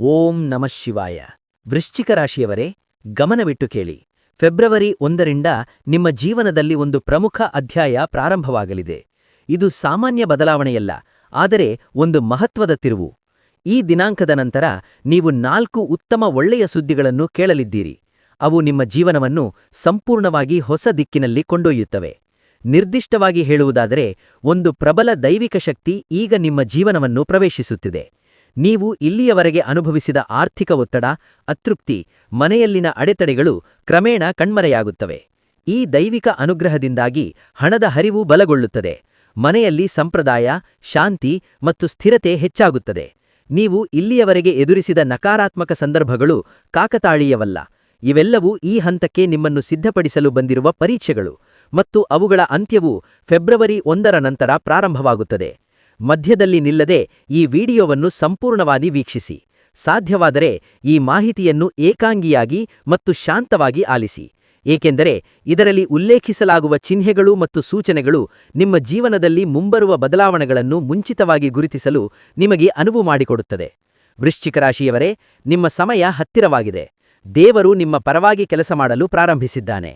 ಓಂ ನಮಃ ಶಿವಾಯ. ವೃಶ್ಚಿಕ ರಾಶಿಯವರೇ, ಗಮನವಿಟ್ಟು ಕೇಳಿ. ಫೆಬ್ರವರಿ 1ರಿಂದ ನಿಮ್ಮ ಜೀವನದಲ್ಲಿ ಒಂದು ಪ್ರಮುಖ ಅಧ್ಯಾಯ ಪ್ರಾರಂಭವಾಗಲಿದೆ. ಇದು ಸಾಮಾನ್ಯ ಬದಲಾವಣೆಯಲ್ಲ, ಆದರೆ ಒಂದು ಮಹತ್ವದ ತಿರುವು. ಈ ದಿನಾಂಕದ ನಂತರ ನೀವು 4 ಉತ್ತಮ ಒಳ್ಳೆಯ ಸುದ್ದಿಗಳನ್ನು ಕೇಳಲಿದ್ದೀರಿ. ಅವು ನಿಮ್ಮ ಜೀವನವನ್ನು ಸಂಪೂರ್ಣವಾಗಿ ಹೊಸ ದಿಕ್ಕಿನಲ್ಲಿ ಕೊಂಡೊಯ್ಯುತ್ತವೆ. ನಿರ್ದಿಷ್ಟವಾಗಿ ಹೇಳುವುದಾದರೆ, ಒಂದು ಪ್ರಬಲ ದೈವಿಕ ಶಕ್ತಿ ಈಗ ನಿಮ್ಮ ಜೀವನವನ್ನು ಪ್ರವೇಶಿಸುತ್ತಿದೆ. ನೀವು ಇಲ್ಲಿಯವರೆಗೆ ಅನುಭವಿಸಿದ ಆರ್ಥಿಕ ಒತ್ತಡ, ಅತೃಪ್ತಿ, ಮನೆಯಲ್ಲಿನ ಅಡೆತಡೆಗಳು ಕ್ರಮೇಣ ಕಣ್ಮರೆಯಾಗುತ್ತವೆ. ಈ ದೈವಿಕ ಅನುಗ್ರಹದಿಂದಾಗಿ ಹಣದ ಹರಿವು ಬಲಗೊಳ್ಳುತ್ತದೆ. ಮನೆಯಲ್ಲಿ ಸಂಪ್ರದಾಯ, ಶಾಂತಿ ಮತ್ತು ಸ್ಥಿರತೆ ಹೆಚ್ಚಾಗುತ್ತದೆ. ನೀವು ಇಲ್ಲಿಯವರೆಗೆ ಎದುರಿಸಿದ ನಕಾರಾತ್ಮಕ ಸಂದರ್ಭಗಳು ಕಾಕತಾಳೀಯವಲ್ಲ. ಇವೆಲ್ಲವೂ ಈ ಹಂತಕ್ಕೆ ನಿಮ್ಮನ್ನು ಸಿದ್ಧಪಡಿಸಲು ಬಂದಿರುವ ಪರೀಕ್ಷೆಗಳು, ಮತ್ತು ಅವುಗಳ ಅಂತ್ಯವು ಫೆಬ್ರವರಿ 1ರ ನಂತರ ಪ್ರಾರಂಭವಾಗುತ್ತದೆ. ಮಧ್ಯದಲ್ಲಿ ನಿಲ್ಲದೆ ಈ ವಿಡಿಯೋವನ್ನು ಸಂಪೂರ್ಣವಾಗಿ ವೀಕ್ಷಿಸಿ. ಸಾಧ್ಯವಾದರೆ ಈ ಮಾಹಿತಿಯನ್ನು ಏಕಾಂಗಿಯಾಗಿ ಮತ್ತು ಶಾಂತವಾಗಿ ಆಲಿಸಿ, ಏಕೆಂದರೆ ಇದರಲ್ಲಿ ಉಲ್ಲೇಖಿಸಲಾಗುವ ಚಿಹ್ನೆಗಳು ಮತ್ತು ಸೂಚನೆಗಳು ನಿಮ್ಮ ಜೀವನದಲ್ಲಿ ಮುಂಬರುವ ಬದಲಾವಣೆಗಳನ್ನು ಮುಂಚಿತವಾಗಿ ಗುರುತಿಸಲು ನಿಮಗೆ ಅನುವು ಮಾಡಿಕೊಡುತ್ತದೆ. ವೃಶ್ಚಿಕ ರಾಶಿಯವರೇ, ನಿಮ್ಮ ಸಮಯ ಹತ್ತಿರವಾಗಿದೆ. ದೇವರು ನಿಮ್ಮ ಪರವಾಗಿ ಕೆಲಸ ಮಾಡಲು ಪ್ರಾರಂಭಿಸಿದ್ದಾನೆ.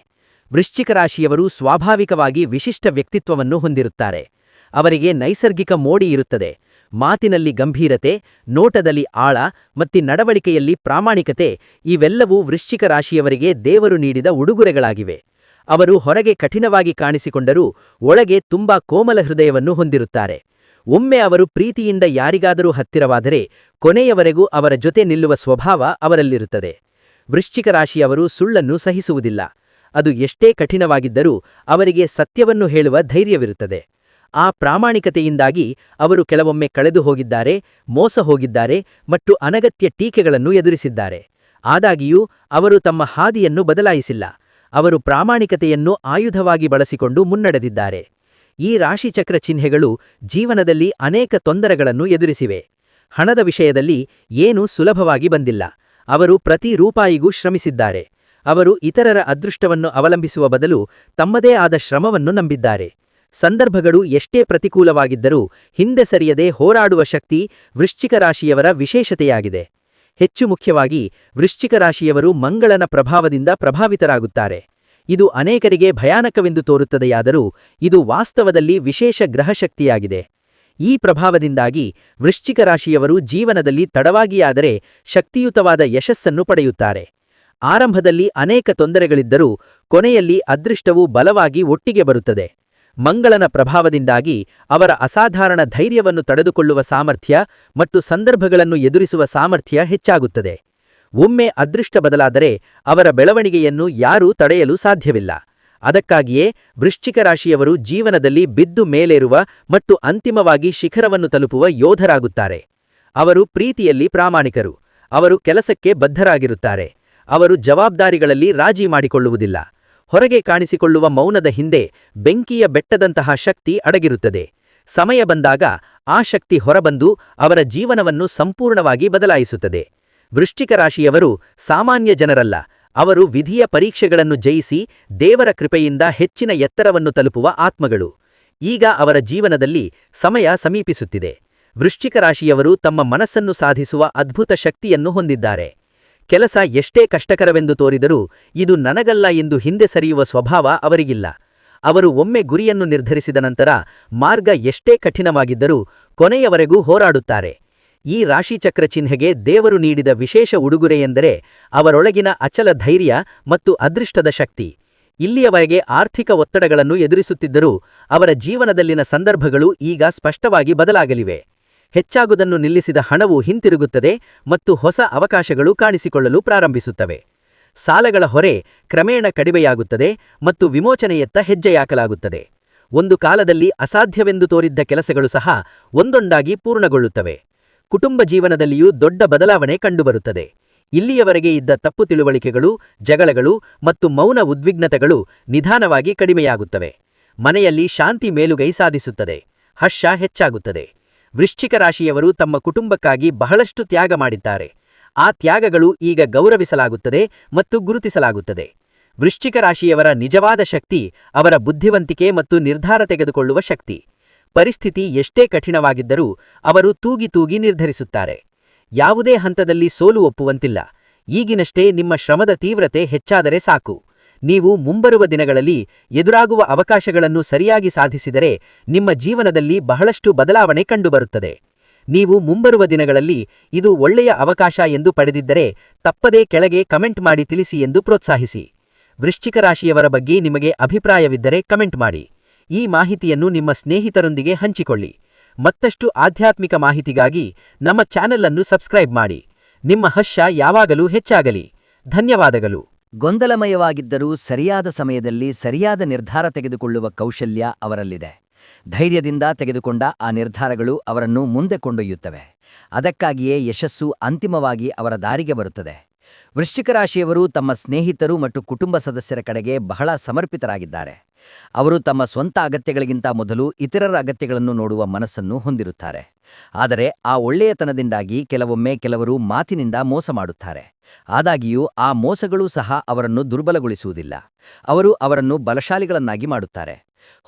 ವೃಶ್ಚಿಕ ರಾಶಿಯವರು ಸ್ವಾಭಾವಿಕವಾಗಿ ವಿಶಿಷ್ಟ ವ್ಯಕ್ತಿತ್ವವನ್ನು ಹೊಂದಿರುತ್ತಾರೆ. ಅವರಿಗೆ ನೈಸರ್ಗಿಕ ಮೋಡಿ ಇರುತ್ತದೆ. ಮಾತಿನಲ್ಲಿ ಗಂಭೀರತೆ, ನೋಟದಲ್ಲಿ ಆಳ ಮತ್ತು ನಡವಳಿಕೆಯಲ್ಲಿ ಪ್ರಾಮಾಣಿಕತೆ, ಇವೆಲ್ಲವೂ ವೃಶ್ಚಿಕ ರಾಶಿಯವರಿಗೆ ದೇವರು ನೀಡಿದ ಉಡುಗೊರೆಗಳಾಗಿವೆ. ಅವರು ಹೊರಗೆ ಕಠಿಣವಾಗಿ ಕಾಣಿಸಿಕೊಂಡರೂ ಒಳಗೆ ತುಂಬಾ ಕೋಮಲ ಹೃದಯವನ್ನು ಹೊಂದಿರುತ್ತಾರೆ. ಒಮ್ಮೆ ಅವರು ಪ್ರೀತಿಯಿಂದ ಯಾರಿಗಾದರೂ ಹತ್ತಿರವಾದರೆ ಕೊನೆಯವರೆಗೂ ಅವರ ಜೊತೆ ನಿಲ್ಲುವ ಸ್ವಭಾವ ಅವರಲ್ಲಿರುತ್ತದೆ. ವೃಶ್ಚಿಕ ರಾಶಿಯವರು ಸುಳ್ಳನ್ನು ಸಹಿಸುವುದಿಲ್ಲ. ಅದು ಎಷ್ಟೇ ಕಠಿಣವಾಗಿದ್ದರೂ ಅವರಿಗೆ ಸತ್ಯವನ್ನು ಹೇಳುವ ಧೈರ್ಯವಿರುತ್ತದೆ. ಆ ಪ್ರಾಮಾಣಿಕತೆಯಿಂದಾಗಿ ಅವರು ಕೆಲವೊಮ್ಮೆ ಕಳೆದು ಹೋಗಿದ್ದಾರೆ, ಮೋಸ ಹೋಗಿದ್ದಾರೆ ಮತ್ತು ಅನಗತ್ಯ ಟೀಕೆಗಳನ್ನು ಎದುರಿಸಿದ್ದಾರೆ. ಆದಾಗ್ಯೂ ಅವರು ತಮ್ಮ ಹಾದಿಯನ್ನು ಬದಲಾಯಿಸಿಲ್ಲ. ಅವರು ಪ್ರಾಮಾಣಿಕತೆಯನ್ನು ಆಯುಧವಾಗಿ ಬಳಸಿಕೊಂಡು ಮುನ್ನಡೆದಿದ್ದಾರೆ. ಈ ರಾಶಿಚಕ್ರ ಚಿಹ್ನೆಗಳು ಜೀವನದಲ್ಲಿ ಅನೇಕ ತೊಂದರೆಗಳನ್ನು ಎದುರಿಸಿವೆ. ಹಣದ ವಿಷಯದಲ್ಲಿ ಏನೂ ಸುಲಭವಾಗಿ ಬಂದಿಲ್ಲ. ಅವರು ಪ್ರತಿ ರೂಪಾಯಿಗೂ ಶ್ರಮಿಸಿದ್ದಾರೆ. ಅವರು ಇತರರ ಅದೃಷ್ಟವನ್ನು ಅವಲಂಬಿಸುವ ಬದಲು ತಮ್ಮದೇ ಆದ ಶ್ರಮವನ್ನು ನಂಬಿದ್ದಾರೆ. ಸಂದರ್ಭಗಳು ಎಷ್ಟೇ ಪ್ರತಿಕೂಲವಾಗಿದ್ದರೂ ಹಿಂದೆ ಸರಿಯದೆ ಹೋರಾಡುವ ಶಕ್ತಿ ವೃಶ್ಚಿಕ ರಾಶಿಯವರ ವಿಶೇಷತೆಯಾಗಿದೆ. ಹೆಚ್ಚು ಮುಖ್ಯವಾಗಿ ವೃಶ್ಚಿಕ ರಾಶಿಯವರು ಮಂಗಳನ ಪ್ರಭಾವದಿಂದ ಪ್ರಭಾವಿತರಾಗುತ್ತಾರೆ. ಇದು ಅನೇಕರಿಗೆ ಭಯಾನಕವೆಂದು ತೋರುತ್ತದೆಯಾದರೂ ಇದು ವಾಸ್ತವದಲ್ಲಿ ವಿಶೇಷ ಗ್ರಹಶಕ್ತಿಯಾಗಿದೆ. ಈ ಪ್ರಭಾವದಿಂದಾಗಿ ವೃಶ್ಚಿಕ ರಾಶಿಯವರು ಜೀವನದಲ್ಲಿ ತಡವಾಗಿಯಾದರೆ ಶಕ್ತಿಯುತವಾದ ಯಶಸ್ಸನ್ನು ಪಡೆಯುತ್ತಾರೆ. ಆರಂಭದಲ್ಲಿ ಅನೇಕ ತೊಂದರೆಗಳಿದ್ದರೂ ಕೊನೆಯಲ್ಲಿ ಅದೃಷ್ಟವು ಬಲವಾಗಿ ಒಟ್ಟಿಗೆ ಬರುತ್ತದೆ. ಮಂಗಳನ ಪ್ರಭಾವದಿಂದಾಗಿ ಅವರ ಅಸಾಧಾರಣ ಧೈರ್ಯವನ್ನು ತಡೆದುಕೊಳ್ಳುವ ಸಾಮರ್ಥ್ಯ ಮತ್ತು ಸಂದರ್ಭಗಳನ್ನು ಎದುರಿಸುವ ಸಾಮರ್ಥ್ಯ ಹೆಚ್ಚಾಗುತ್ತದೆ. ಒಮ್ಮೆ ಅದೃಷ್ಟ ಬದಲಾದರೆ ಅವರ ಬೆಳವಣಿಗೆಯನ್ನು ಯಾರೂ ತಡೆಯಲು ಸಾಧ್ಯವಿಲ್ಲ. ಅದಕ್ಕಾಗಿಯೇ ವೃಶ್ಚಿಕ ರಾಶಿಯವರು ಜೀವನದಲ್ಲಿ ಬಿದ್ದು ಮೇಲೇರುವ ಮತ್ತು ಅಂತಿಮವಾಗಿ ಶಿಖರವನ್ನು ತಲುಪುವ ಯೋಧರಾಗುತ್ತಾರೆ. ಅವರು ಪ್ರೀತಿಯಲ್ಲಿ ಪ್ರಾಮಾಣಿಕರು. ಅವರು ಕೆಲಸಕ್ಕೆ ಬದ್ಧರಾಗಿರುತ್ತಾರೆ. ಅವರು ಜವಾಬ್ದಾರಿಗಳಲ್ಲಿ ರಾಜಿ ಮಾಡಿಕೊಳ್ಳುವುದಿಲ್ಲ. ಹೊರಗೆ ಕಾಣಿಸಿಕೊಳ್ಳುವ ಮೌನದ ಹಿಂದೆ ಬೆಂಕಿಯ ಬೆಟ್ಟದಂತಹ ಶಕ್ತಿ ಅಡಗಿರುತ್ತದೆ. ಸಮಯ ಬಂದಾಗ ಆ ಶಕ್ತಿ ಹೊರಬಂದು ಅವರ ಜೀವನವನ್ನು ಸಂಪೂರ್ಣವಾಗಿ ಬದಲಾಯಿಸುತ್ತದೆ. ವೃಶ್ಚಿಕ ರಾಶಿಯವರು ಸಾಮಾನ್ಯ ಜನರಲ್ಲ. ಅವರು ವಿಧಿಯ ಪರೀಕ್ಷೆಗಳನ್ನು ಜಯಿಸಿ ದೇವರ ಕೃಪೆಯಿಂದ ಹೆಚ್ಚಿನ ಎತ್ತರವನ್ನು ತಲುಪುವ ಆತ್ಮಗಳು. ಈಗ ಅವರ ಜೀವನದಲ್ಲಿ ಸಮಯ ಸಮೀಪಿಸುತ್ತಿದೆ. ವೃಶ್ಚಿಕ ರಾಶಿಯವರು ತಮ್ಮ ಮನಸ್ಸನ್ನು ಸಾಧಿಸುವ ಅದ್ಭುತ ಶಕ್ತಿಯನ್ನು ಹೊಂದಿದ್ದಾರೆ. ಕೆಲಸ ಎಷ್ಟೇ ಕಷ್ಟಕರವೆಂದು ತೋರಿದರೂ ಇದು ನನಗಲ್ಲ ಎಂದು ಹಿಂದೆ ಸರಿಯುವ ಸ್ವಭಾವ ಅವರಿಗಿಲ್ಲ. ಅವರು ಒಮ್ಮೆ ಗುರಿಯನ್ನು ನಿರ್ಧರಿಸಿದ ನಂತರ ಮಾರ್ಗ ಎಷ್ಟೇ ಕಠಿಣವಾಗಿದ್ದರೂ ಕೊನೆಯವರೆಗೂ ಹೋರಾಡುತ್ತಾರೆ. ಈ ರಾಶಿಚಕ್ರ ಚಿಹ್ನೆಗೆ ದೇವರು ನೀಡಿದ ವಿಶೇಷ ಉಡುಗೊರೆಯೆಂದರೆ ಅವರೊಳಗಿನ ಅಚಲ ಧೈರ್ಯ ಮತ್ತು ಅದೃಷ್ಟದ ಶಕ್ತಿ. ಇಲ್ಲಿಯವರೆಗೆ ಆರ್ಥಿಕ ಒತ್ತಡಗಳನ್ನು ಎದುರಿಸುತ್ತಿದ್ದರೂ ಅವರ ಜೀವನದಲ್ಲಿನ ಸಂದರ್ಭಗಳು ಈಗ ಸ್ಪಷ್ಟವಾಗಿ ಬದಲಾಗಲಿವೆ. ಹೆಚ್ಚಾಗುವುದನ್ನು ನಿಲ್ಲಿಸಿದ ಹಣವು ಹಿಂತಿರುಗುತ್ತದೆ ಮತ್ತು ಹೊಸ ಅವಕಾಶಗಳು ಕಾಣಿಸಿಕೊಳ್ಳಲು ಪ್ರಾರಂಭಿಸುತ್ತವೆ. ಸಾಲಗಳ ಹೊರೆ ಕ್ರಮೇಣ ಕಡಿಮೆಯಾಗುತ್ತದೆ ಮತ್ತು ವಿಮೋಚನೆಯತ್ತ ಹೆಜ್ಜೆಯಾಕಲಾಗುತ್ತದೆ. ಒಂದು ಕಾಲದಲ್ಲಿ ಅಸಾಧ್ಯವೆಂದು ತೋರಿದ್ದ ಕೆಲಸಗಳು ಸಹ ಒಂದೊಂದಾಗಿ ಪೂರ್ಣಗೊಳ್ಳುತ್ತವೆ. ಕುಟುಂಬ ಜೀವನದಲ್ಲಿಯೂ ದೊಡ್ಡ ಬದಲಾವಣೆ ಕಂಡುಬರುತ್ತದೆ. ಇಲ್ಲಿಯವರೆಗೆ ಇದ್ದ ತಪ್ಪು ತಿಳುವಳಿಕೆಗಳು, ಜಗಳಗಳು ಮತ್ತು ಮೌನ ಉದ್ವಿಗ್ನತೆಗಳು ನಿಧಾನವಾಗಿ ಕಡಿಮೆಯಾಗುತ್ತವೆ. ಮನೆಯಲ್ಲಿ ಶಾಂತಿ ಮೇಲುಗೈ ಸಾಧಿಸುತ್ತದೆ. ಹರ್ಷ ಹೆಚ್ಚಾಗುತ್ತದೆ. ವೃಶ್ಚಿಕ ರಾಶಿಯವರು ತಮ್ಮ ಕುಟುಂಬಕ್ಕಾಗಿ ಬಹಳಷ್ಟು ತ್ಯಾಗ ಮಾಡಿದ್ದಾರೆ. ಆ ತ್ಯಾಗಗಳು ಈಗ ಗೌರವಿಸಲಾಗುತ್ತದೆ ಮತ್ತು ಗುರುತಿಸಲಾಗುತ್ತದೆ. ವೃಶ್ಚಿಕ ರಾಶಿಯವರ ನಿಜವಾದ ಶಕ್ತಿ ಅವರ ಬುದ್ಧಿವಂತಿಕೆ ಮತ್ತು ನಿರ್ಧಾರ ತೆಗೆದುಕೊಳ್ಳುವ ಶಕ್ತಿ. ಪರಿಸ್ಥಿತಿ ಎಷ್ಟೇ ಕಠಿಣವಾಗಿದ್ದರೂ ಅವರು ತೂಗಿ ತೂಗಿ ನಿರ್ಧರಿಸುತ್ತಾರೆ. ಯಾವುದೇ ಹಂತದಲ್ಲಿ ಸೋಲು ಒಪ್ಪುವಂತಿಲ್ಲ. ಈಗಿನಷ್ಟೇ ನಿಮ್ಮ ಶ್ರಮದ ತೀವ್ರತೆ ಹೆಚ್ಚಾದರೆ ಸಾಕು. ನೀವು ಮುಂಬರುವ ದಿನಗಳಲ್ಲಿ ಎದುರಾಗುವ ಅವಕಾಶಗಳನ್ನು ಸರಿಯಾಗಿ ಸಾಧಿಸಿದರೆ ನಿಮ್ಮ ಜೀವನದಲ್ಲಿ ಬಹಳಷ್ಟು ಬದಲಾವಣೆ ಕಂಡುಬರುತ್ತದೆ. ನೀವು ಮುಂಬರುವ ದಿನಗಳಲ್ಲಿ ಇದು ಒಳ್ಳೆಯ ಅವಕಾಶ ಎಂದು ಪಡೆದಿದ್ದರೆ ತಪ್ಪದೇ ಕೆಳಗೆ ಕಮೆಂಟ್ ಮಾಡಿ ತಿಳಿಸಿ ಎಂದು ಪ್ರೋತ್ಸಾಹಿಸಿ. ವೃಶ್ಚಿಕ ರಾಶಿಯವರ ಬಗ್ಗೆ ನಿಮಗೆ ಅಭಿಪ್ರಾಯವಿದ್ದರೆ ಕಮೆಂಟ್ ಮಾಡಿ. ಈ ಮಾಹಿತಿಯನ್ನು ನಿಮ್ಮ ಸ್ನೇಹಿತರೊಂದಿಗೆ ಹಂಚಿಕೊಳ್ಳಿ. ಮತ್ತಷ್ಟು ಆಧ್ಯಾತ್ಮಿಕ ಮಾಹಿತಿಗಾಗಿ ನಮ್ಮ ಚಾನೆಲ್ ಅನ್ನು ಸಬ್ಸ್ಕ್ರೈಬ್ ಮಾಡಿ. ನಿಮ್ಮ ಹರ್ಷ ಯಾವಾಗಲೂ ಹೆಚ್ಚಾಗಲಿ. ಧನ್ಯವಾದಗಳು. ಗೊಂದಲಮಯವಾಗಿದ್ದರೂ ಸರಿಯಾದ ಸಮಯದಲ್ಲಿ ಸರಿಯಾದ ನಿರ್ಧಾರ ತೆಗೆದುಕೊಳ್ಳುವ ಕೌಶಲ್ಯ ಅವರಲ್ಲಿದೆ. ಧೈರ್ಯದಿಂದ ತೆಗೆದುಕೊಂಡ ಆ ನಿರ್ಧಾರಗಳು ಅವರನ್ನು ಮುಂದೆ ಕೊಂಡೊಯ್ಯುತ್ತವೆ. ಅದಕ್ಕಾಗಿಯೇ ಯಶಸ್ಸು ಅಂತಿಮವಾಗಿ ಅವರ ದಾರಿಗೆ ಬರುತ್ತದೆ. ವೃಶ್ಚಿಕ ರಾಶಿಯವರು ತಮ್ಮ ಸ್ನೇಹಿತರು ಮತ್ತು ಕುಟುಂಬ ಸದಸ್ಯರ ಕಡೆಗೆ ಬಹಳ ಸಮರ್ಪಿತರಾಗಿದ್ದಾರೆ. ಅವರು ತಮ್ಮ ಸ್ವಂತ ಅಗತ್ಯಗಳಿಗಿಂತ ಮೊದಲು ಇತರರ ಅಗತ್ಯಗಳನ್ನು ನೋಡುವ ಮನಸ್ಸನ್ನು ಹೊಂದಿರುತ್ತಾರೆ. ಆದರೆ ಆ ಒಳ್ಳೆಯತನದಿಂದಾಗಿ ಕೆಲವೊಮ್ಮೆ ಕೆಲವರು ಮಾತಿನಿಂದ ಮೋಸ ಮಾಡುತ್ತಾರೆ. ಆದಾಗ್ಯೂ ಆ ಮೋಸಗಳೂ ಸಹ ಅವರನ್ನು ದುರ್ಬಲಗೊಳಿಸುವುದಿಲ್ಲ. ಅವರು ಅವರನ್ನು ಬಲಶಾಲಿಗಳನ್ನಾಗಿ ಮಾಡುತ್ತಾರೆ.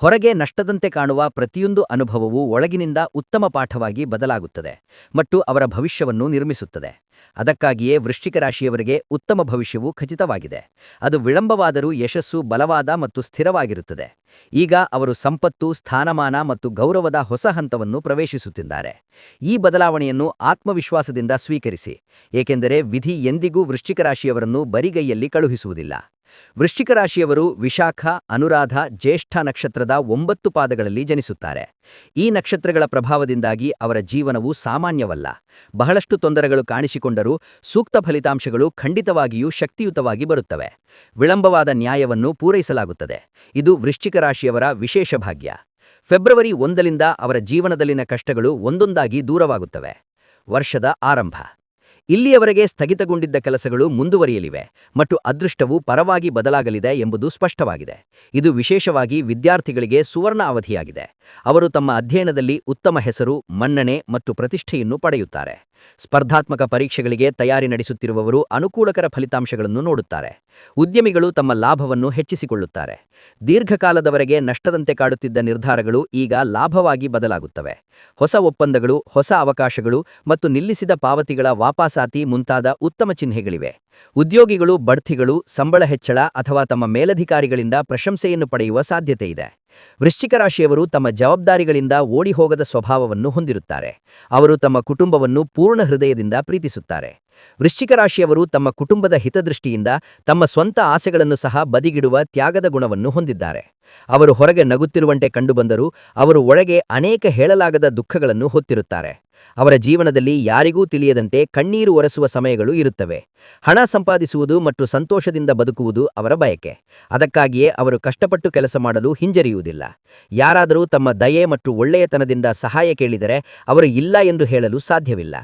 ಹೊರಗೆ ನಷ್ಟದಂತೆ ಕಾಣುವ ಪ್ರತಿಯೊಂದು ಅನುಭವವೂ ಒಳಗಿನಿಂದ ಉತ್ತಮ ಪಾಠವಾಗಿ ಬದಲಾಗುತ್ತದೆ ಮತ್ತು ಅವರ ಭವಿಷ್ಯವನ್ನು ನಿರ್ಮಿಸುತ್ತದೆ. ಅದಕ್ಕಾಗಿಯೇ ವೃಶ್ಚಿಕ ರಾಶಿಯವರಿಗೆ ಉತ್ತಮ ಭವಿಷ್ಯವು ಖಚಿತವಾಗಿದೆ. ಅದು ವಿಳಂಬವಾದರೂ ಯಶಸ್ಸು ಬಲವಾದ ಮತ್ತು ಸ್ಥಿರವಾಗಿರುತ್ತದೆ. ಈಗ ಅವರು ಸಂಪತ್ತು, ಸ್ಥಾನಮಾನ ಮತ್ತು ಗೌರವದ ಹೊಸ ಹಂತವನ್ನು ಪ್ರವೇಶಿಸುತ್ತಿದ್ದಾರೆ. ಈ ಬದಲಾವಣೆಯನ್ನು ಆತ್ಮವಿಶ್ವಾಸದಿಂದ ಸ್ವೀಕರಿಸಿ, ಏಕೆಂದರೆ ವಿಧಿ ಎಂದಿಗೂ ವೃಶ್ಚಿಕ ರಾಶಿಯವರನ್ನು ಬರಿಗೈಯಲ್ಲಿ ಕಳುಹಿಸುವುದಿಲ್ಲ. ವೃಶ್ಚಿಕ ರಾಶಿಯವರು ವಿಶಾಖ, ಅನುರಾಧ, ಜ್ಯೇಷ್ಠ ನಕ್ಷತ್ರದ 9 ಪಾದಗಳಲ್ಲಿ ಜನಿಸುತ್ತಾರೆ. ಈ ನಕ್ಷತ್ರಗಳ ಪ್ರಭಾವದಿಂದಾಗಿ ಅವರ ಜೀವನವು ಸಾಮಾನ್ಯವಲ್ಲ. ಬಹಳಷ್ಟು ತೊಂದರೆಗಳು ಕಾಣಿಸಿಕೊಂಡರೂ ಸೂಕ್ತ ಫಲಿತಾಂಶಗಳು ಖಂಡಿತವಾಗಿಯೂ ಶಕ್ತಿಯುತವಾಗಿ ಬರುತ್ತವೆ. ವಿಳಂಬವಾದ ನ್ಯಾಯವನ್ನು ಪೂರೈಸಲಾಗುತ್ತದೆ. ಇದು ವೃಶ್ಚಿಕ ರಾಶಿಯವರ ವಿಶೇಷ ಭಾಗ್ಯ. ಫೆಬ್ರವರಿ 1ರಿಂದ ಅವರ ಜೀವನದಲ್ಲಿನ ಕಷ್ಟಗಳು ಒಂದೊಂದಾಗಿ ದೂರವಾಗುತ್ತವೆ. ವರ್ಷದ ಆರಂಭ. ಇಲ್ಲಿಯವರೆಗೆ ಸ್ಥಗಿತಗೊಂಡಿದ್ದ ಕೆಲಸಗಳು ಮುಂದುವರಿಯಲಿವೆ ಮತ್ತು ಅದೃಷ್ಟವು ಪರವಾಗಿ ಬದಲಾಗಲಿದೆ ಎಂಬುದು ಸ್ಪಷ್ಟವಾಗಿದೆ. ಇದು ವಿಶೇಷವಾಗಿ ವಿದ್ಯಾರ್ಥಿಗಳಿಗೆ ಸುವರ್ಣ ಅವಧಿಯಾಗಿದೆ. ಅವರು ತಮ್ಮ ಅಧ್ಯಯನದಲ್ಲಿ ಉತ್ತಮ ಹೆಸರು, ಮನ್ನಣೆ ಮತ್ತು ಪ್ರತಿಷ್ಠೆಯನ್ನು ಪಡೆಯುತ್ತಾರೆ. ಸ್ಪರ್ಧಾತ್ಮಕ ಪರೀಕ್ಷೆಗಳಿಗೆ ತಯಾರಿ ನಡೆಸುತ್ತಿರುವವರು ಅನುಕೂಲಕರ ಫಲಿತಾಂಶಗಳನ್ನು ನೋಡುತ್ತಾರೆ. ಉದ್ಯಮಿಗಳು ತಮ್ಮ ಲಾಭವನ್ನು ಹೆಚ್ಚಿಸಿಕೊಳ್ಳುತ್ತಾರೆ. ದೀರ್ಘಕಾಲದವರೆಗೆ ನಷ್ಟದಂತೆ ಕಾಡುತ್ತಿದ್ದ ನಿರ್ಧಾರಗಳು ಈಗ ಲಾಭವಾಗಿ ಬದಲಾಗುತ್ತವೆ. ಹೊಸ ಒಪ್ಪಂದಗಳು, ಹೊಸ ಅವಕಾಶಗಳು ಮತ್ತು ನಿಲ್ಲಿಸಿದ ಪಾವತಿಗಳ ವಾಪಸಾತಿ ಮುಂತಾದ ಉತ್ತಮ ಚಿಹ್ನೆಗಳಿವೆ. ಉದ್ಯೋಗಿಗಳು ಬಡ್ತಿಗಳು, ಸಂಬಳ ಹೆಚ್ಚಳ ಅಥವಾ ತಮ್ಮ ಮೇಲಧಿಕಾರಿಗಳಿಂದ ಪ್ರಶಂಸೆಯನ್ನು ಪಡೆಯುವ ಸಾಧ್ಯತೆಯಿದೆ. ವೃಶ್ಚಿಕ ರಾಶಿಯವರು ತಮ್ಮ ಜವಾಬ್ದಾರಿಗಳಿಂದ ಓಡಿಹೋಗದ ಸ್ವಭಾವವನ್ನು ಹೊಂದಿರುತ್ತಾರೆ. ಅವರು ತಮ್ಮ ಕುಟುಂಬವನ್ನು ಪೂರ್ಣ ಹೃದಯದಿಂದ ಪ್ರೀತಿಸುತ್ತಾರೆ. ವೃಶ್ಚಿಕ ರಾಶಿಯವರು ತಮ್ಮ ಕುಟುಂಬದ ಹಿತದೃಷ್ಟಿಯಿಂದ ತಮ್ಮ ಸ್ವಂತ ಆಸೆಗಳನ್ನು ಸಹ ಬದಿಗಿಡುವ ತ್ಯಾಗದ ಗುಣವನ್ನು ಹೊಂದಿದ್ದಾರೆ. ಅವರು ಹೊರಗೆ ನಗುತ್ತಿರುವಂತೆ ಕಂಡುಬಂದರೂ ಅವರು ಒಳಗೆ ಅನೇಕ ಹೇಳಲಾಗದ ದುಃಖಗಳನ್ನು ಹೊತ್ತಿರುತ್ತಾರೆ. ಅವರ ಜೀವನದಲ್ಲಿ ಯಾರಿಗೂ ತಿಳಿಯದಂತೆ ಕಣ್ಣೀರು ಒರೆಸುವ ಸಮಯಗಳು ಇರುತ್ತವೆ. ಹಣ ಸಂಪಾದಿಸುವುದು ಮತ್ತು ಸಂತೋಷದಿಂದ ಬದುಕುವುದು ಅವರ ಬಯಕೆ. ಅದಕ್ಕಾಗಿಯೇ ಅವರು ಕಷ್ಟಪಟ್ಟು ಕೆಲಸ ಮಾಡಲು ಹಿಂಜರಿಯುವುದಿಲ್ಲ. ಯಾರಾದರೂ ತಮ್ಮ ದಯೆ ಮತ್ತು ಒಳ್ಳೆಯತನದಿಂದ ಸಹಾಯ ಕೇಳಿದರೆ ಅವರು ಇಲ್ಲ ಎಂದು ಹೇಳಲು ಸಾಧ್ಯವಿಲ್ಲ.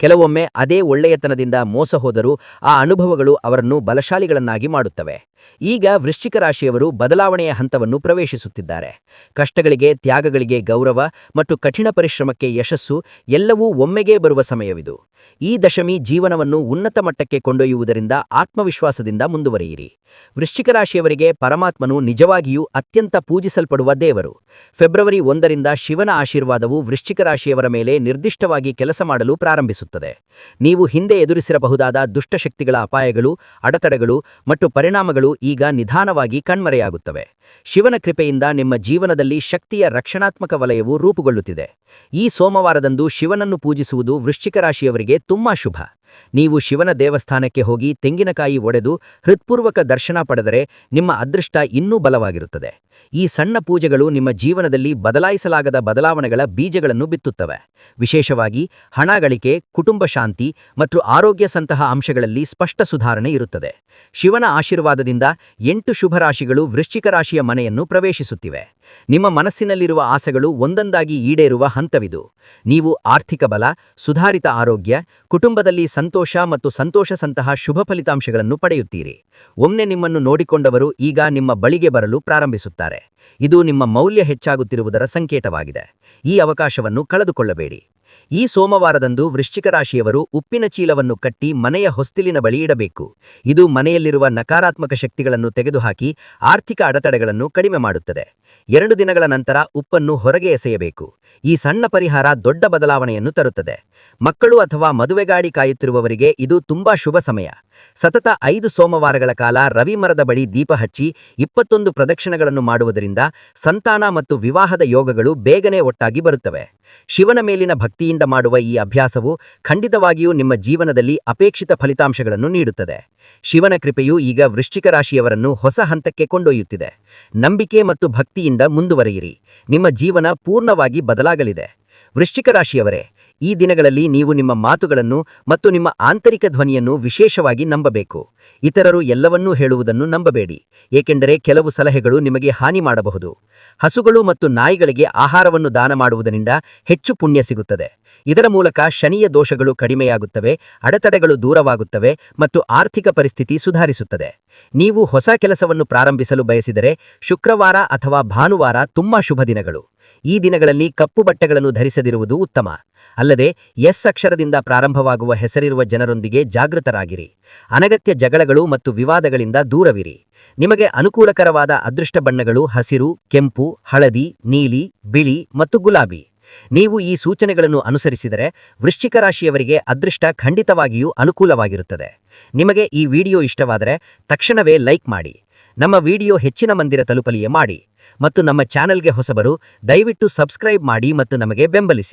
ಕೆಲವೊಮ್ಮೆ ಅದೇ ಒಳ್ಳೆಯತನದಿಂದ ಮೋಸ ಹೋದರೂ ಆ ಅನುಭವಗಳು ಅವರನ್ನು ಬಲಶಾಲಿಗಳನ್ನಾಗಿ ಮಾಡುತ್ತವೆ. ಈಗ ವೃಶ್ಚಿಕ ರಾಶಿಯವರು ಬದಲಾವಣೆಯ ಹಂತವನ್ನು ಪ್ರವೇಶಿಸುತ್ತಿದ್ದಾರೆ. ಕಷ್ಟಗಳಿಗೆ, ತ್ಯಾಗಗಳಿಗೆ ಗೌರವ ಮತ್ತು ಕಠಿಣ ಪರಿಶ್ರಮಕ್ಕೆ ಯಶಸ್ಸು ಎಲ್ಲವೂ ಒಮ್ಮೆಗೇ ಬರುವ ಸಮಯವಿದು. ಈ ದಶಮಿ ಜೀವನವನ್ನು ಉನ್ನತ ಮಟ್ಟಕ್ಕೆ ಕೊಂಡೊಯ್ಯುವುದರಿಂದ ಆತ್ಮವಿಶ್ವಾಸದಿಂದ ಮುಂದುವರಿಯಿರಿ. ವೃಶ್ಚಿಕ ರಾಶಿಯವರಿಗೆ ಪರಮಾತ್ಮನು ನಿಜವಾಗಿಯೂ ಅತ್ಯಂತ ಪೂಜಿಸಲ್ಪಡುವ ದೇವರು. ಫೆಬ್ರವರಿ 1ರಿಂದ ಶಿವನ ಆಶೀರ್ವಾದವು ವೃಶ್ಚಿಕ ರಾಶಿಯವರ ಮೇಲೆ ನಿರ್ದಿಷ್ಟವಾಗಿ ಕೆಲಸ ಮಾಡಲು ಪ್ರಾರಂಭಿಸುತ್ತದೆ. ನೀವು ಹಿಂದೆ ಎದುರಿಸಿರಬಹುದಾದ ದುಷ್ಟಶಕ್ತಿಗಳ ಅಪಾಯಗಳು, ಅಡೆತಡೆಗಳು ಮತ್ತು ಪರಿಣಾಮಗಳು ಈಗ ನಿಧಾನವಾಗಿ ಕಣ್ಮರೆಯಾಗುತ್ತವೆ. ಶಿವನ ಕೃಪೆಯಿಂದ ನಿಮ್ಮ ಜೀವನದಲ್ಲಿ ಶಕ್ತಿಯ ರಕ್ಷಣಾತ್ಮಕ ವಲಯವು ರೂಪುಗೊಳ್ಳುತ್ತಿದೆ. ಈ ಸೋಮವಾರದಂದು ಶಿವನನ್ನು ಪೂಜಿಸುವುದು ವೃಶ್ಚಿಕ ರಾಶಿಯವರಿಗೆ ತುಂಬಾ ಶುಭ. ನೀವು ಶಿವನ ದೇವಸ್ಥಾನಕ್ಕೆ ಹೋಗಿ ತೆಂಗಿನಕಾಯಿ ಒಡೆದು ಹೃತ್ಪೂರ್ವಕ ದರ್ಶನ ಪಡೆದರೆ ನಿಮ್ಮ ಅದೃಷ್ಟ ಇನ್ನೂ ಬಲವಾಗಿರುತ್ತದೆ. ಈ ಸಣ್ಣ ಪೂಜೆಗಳು ನಿಮ್ಮ ಜೀವನದಲ್ಲಿ ಬದಲಾಯಿಸಲಾಗದ ಬದಲಾವಣೆಗಳ ಬೀಜಗಳನ್ನು ಬಿತ್ತುತ್ತವೆ. ವಿಶೇಷವಾಗಿ ಹಣ ಗಳಿಕೆ, ಕುಟುಂಬ ಶಾಂತಿ ಮತ್ತು ಆರೋಗ್ಯಸಂತಹ ಅಂಶಗಳಲ್ಲಿ ಸ್ಪಷ್ಟ ಸುಧಾರಣೆ ಇರುತ್ತದೆ. ಶಿವನ ಆಶೀರ್ವಾದದಿಂದ 8 ಶುಭ ರಾಶಿಗಳು ವೃಶ್ಚಿಕ ರಾಶಿಯ ಮನೆಯನ್ನು ಪ್ರವೇಶಿಸುತ್ತಿವೆ. ನಿಮ್ಮ ಮನಸ್ಸಿನಲ್ಲಿರುವ ಆಸೆಗಳು ಒಂದೊಂದಾಗಿ ಈಡೇರುವ ಹಂತವಿದು. ನೀವು ಆರ್ಥಿಕ ಬಲ, ಸುಧಾರಿತ ಆರೋಗ್ಯ, ಕುಟುಂಬದಲ್ಲಿ ಸಂತೋಷ ಮತ್ತು ಸಂತೋಷಸಂತಹ ಶುಭ ಫಲಿತಾಂಶಗಳನ್ನು ಪಡೆಯುತ್ತೀರಿ. ಒಮ್ಮೆ ನಿಮ್ಮನ್ನು ನೋಡಿಕೊಂಡವರು ಈಗ ನಿಮ್ಮ ಬಳಿಗೆ ಬರಲು ಪ್ರಾರಂಭಿಸುತ್ತಾರೆ. ಇದು ನಿಮ್ಮ ಮೌಲ್ಯ ಹೆಚ್ಚಾಗುತ್ತಿರುವುದರ ಸಂಕೇತವಾಗಿದೆ. ಈ ಅವಕಾಶವನ್ನು ಕಳೆದುಕೊಳ್ಳಬೇಡಿ. ಈ ಸೋಮವಾರದಂದು ವೃಶ್ಚಿಕ ರಾಶಿಯವರು ಉಪ್ಪಿನ ಚೀಲವನ್ನು ಕಟ್ಟಿ ಮನೆಯ ಹೊಸ್ತಿಲಿನ ಬಳಿ ಇಡಬೇಕು. ಇದು ಮನೆಯಲ್ಲಿರುವ ನಕಾರಾತ್ಮಕ ಶಕ್ತಿಗಳನ್ನು ತೆಗೆದುಹಾಕಿ ಆರ್ಥಿಕ ಅಡೆತಡೆಗಳನ್ನು ಕಡಿಮೆ ಮಾಡುತ್ತದೆ. 2 ದಿನಗಳ ನಂತರ ಉಪ್ಪನ್ನು ಹೊರಗೆ ಎಸೆಯಬೇಕು. ಈ ಸಣ್ಣ ಪರಿಹಾರ ದೊಡ್ಡ ಬದಲಾವಣೆಯನ್ನು ತರುತ್ತದೆ. ಮಕ್ಕಳು ಅಥವಾ ಮದುವೆಗಾಡಿ ಕಾಯುತ್ತಿರುವವರಿಗೆ ಇದು ತುಂಬಾ ಶುಭ ಸಮಯ. ಸತತ 5 ಸೋಮವಾರಗಳ ಕಾಲ ರವಿ ಮರದ ಬಳಿ ದೀಪ ಹಚ್ಚಿ 21 ಪ್ರದಕ್ಷಿಣೆಗಳನ್ನು ಮಾಡುವುದರಿಂದ ಸಂತಾನ ಮತ್ತು ವಿವಾಹದ ಯೋಗಗಳು ಬೇಗನೆ ಒಟ್ಟಾಗಿ ಬರುತ್ತವೆ. ಶಿವನ ಮೇಲಿನ ಭಕ್ತಿಯಿಂದ ಮಾಡುವ ಈ ಅಭ್ಯಾಸವು ಖಂಡಿತವಾಗಿಯೂ ನಿಮ್ಮ ಜೀವನದಲ್ಲಿ ಅಪೇಕ್ಷಿತ ಫಲಿತಾಂಶಗಳನ್ನು ನೀಡುತ್ತದೆ. ಶಿವನ ಕೃಪೆಯು ಈಗ ವೃಶ್ಚಿಕ ರಾಶಿಯವರನ್ನು ಹೊಸ ಹಂತಕ್ಕೆ ಕೊಂಡೊಯ್ಯುತ್ತಿದೆ. ನಂಬಿಕೆ ಮತ್ತು ಭಕ್ತಿಯಿಂದ ಮುಂದುವರಿಯಿರಿ. ನಿಮ್ಮ ಜೀವನ ಪೂರ್ಣವಾಗಿ ಬದಲಾಗಲಿದೆ. ವೃಶ್ಚಿಕ ರಾಶಿಯವರೇ, ಈ ದಿನಗಳಲ್ಲಿ ನೀವು ನಿಮ್ಮ ಮಾತುಗಳನ್ನು ಮತ್ತು ನಿಮ್ಮ ಆಂತರಿಕ ಧ್ವನಿಯನ್ನು ವಿಶೇಷವಾಗಿ ನಂಬಬೇಕು. ಇತರರು ಎಲ್ಲವನ್ನೂ ಹೇಳುವುದನ್ನು ನಂಬಬೇಡಿ, ಏಕೆಂದರೆ ಕೆಲವು ಸಲಹೆಗಳು ನಿಮಗೆ ಹಾನಿ ಮಾಡಬಹುದು. ಹಸುಗಳು ಮತ್ತು ನಾಯಿಗಳಿಗೆ ಆಹಾರವನ್ನು ದಾನ ಮಾಡುವುದರಿಂದ ಹೆಚ್ಚು ಪುಣ್ಯ ಸಿಗುತ್ತದೆ. ಇದರ ಮೂಲಕ ಶನಿಯ ದೋಷಗಳು ಕಡಿಮೆಯಾಗುತ್ತವೆ, ಅಡೆತಡೆಗಳು ದೂರವಾಗುತ್ತವೆ ಮತ್ತು ಆರ್ಥಿಕ ಪರಿಸ್ಥಿತಿ ಸುಧಾರಿಸುತ್ತದೆ. ನೀವು ಹೊಸ ಕೆಲಸವನ್ನು ಪ್ರಾರಂಭಿಸಲು ಬಯಸಿದರೆ ಶುಕ್ರವಾರ ಅಥವಾ ಭಾನುವಾರ ತುಂಬಾ ಶುಭ ದಿನಗಳು. ಈ ದಿನಗಳಲ್ಲಿ ಕಪ್ಪು ಬಟ್ಟೆಗಳನ್ನು ಧರಿಸದಿರುವುದು ಉತ್ತಮ. ಅಲ್ಲದೆ ಎಸ್ ಅಕ್ಷರದಿಂದ ಪ್ರಾರಂಭವಾಗುವ ಹೆಸರಿರುವ ಜನರೊಂದಿಗೆ ಜಾಗೃತರಾಗಿರಿ. ಅನಗತ್ಯ ಜಗಳಗಳು ಮತ್ತು ವಿವಾದಗಳಿಂದ ದೂರವಿರಿ. ನಿಮಗೆ ಅನುಕೂಲಕರವಾದ ಅದೃಷ್ಟ ಬಣ್ಣಗಳು ಹಸಿರು, ಕೆಂಪು, ಹಳದಿ, ನೀಲಿ, ಬಿಳಿ ಮತ್ತು ಗುಲಾಬಿ. ನೀವು ಈ ಸೂಚನೆಗಳನ್ನು ಅನುಸರಿಸಿದರೆ ವೃಶ್ಚಿಕ ರಾಶಿಯವರಿಗೆ ಅದೃಷ್ಟ ಖಂಡಿತವಾಗಿಯೂ ಅನುಕೂಲವಾಗಿರುತ್ತದೆ. ನಿಮಗೆ ಈ ವಿಡಿಯೋ ಇಷ್ಟವಾದರೆ ತಕ್ಷಣವೇ ಲೈಕ್ ಮಾಡಿ. ನಮ್ಮ ವಿಡಿಯೋ ಹೆಚ್ಚಿನ ಮಂದಿರ ತಲುಪಲಿಯೇ ಮಾಡಿ ಮತ್ತು ನಮ್ಮ ಚಾನೆಲ್ಗೆ ಹೊಸಬರು ದಯವಿಟ್ಟು ಸಬ್ಸ್ಕ್ರೈಬ್ ಮಾಡಿ ಮತ್ತು ನಮಗೆ ಬೆಂಬಲಿಸಿ.